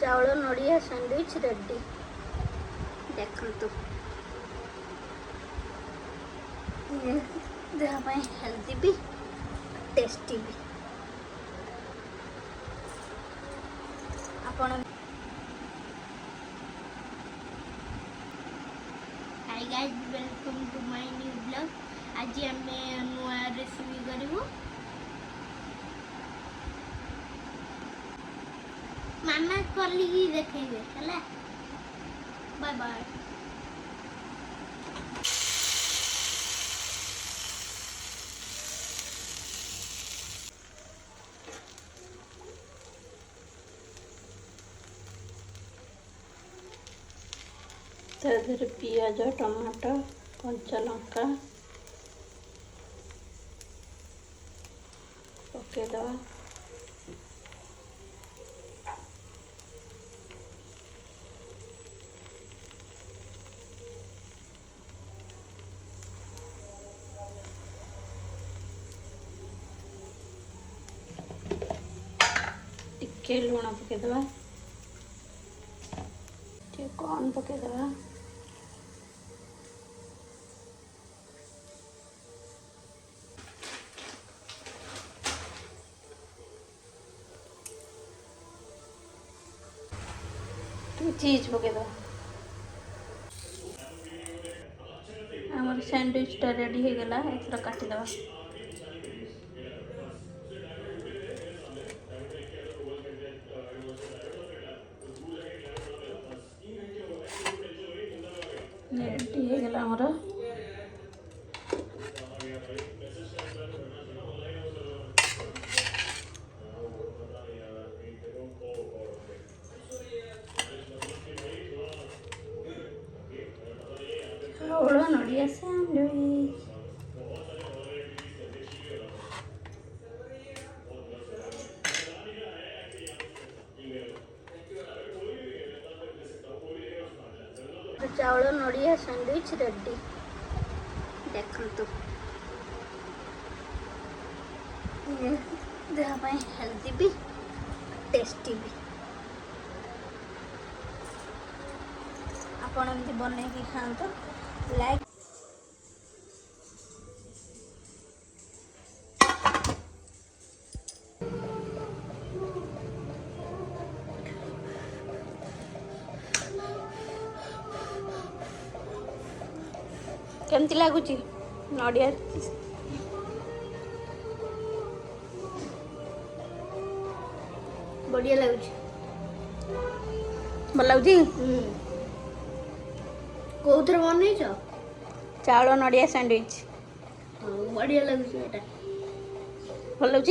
चावल नड़िया sandwich ready देखो देह हेल्दी भी टेस्टी भी आपण hi guys welcome to my new blog. आज आम नुआ रेसिपी करूँ मामा कली देखेंगे है। Bye bye. तादेहरे पियाज टमाटो कंचा लंका पकेदवा टिके लुण पकेदवा टिके कॉर्न पकेदवा चीज पकेदवा आमर सैंडविच रेडी हो गला एथर काटिदवा रेडी हो गला आमर चावल नड़िया सैंडविच चावल नड़िया सैंडविच रेडी देखो देह हेल्दी भी टेस्टी भी आपण एमती बन खाते लाइक केमती लगुच नड़िया बढ़िया लगुच भल लगुच कौन बन चावल नड़िया सैंडविच बढ़िया लगुच भल लगुच।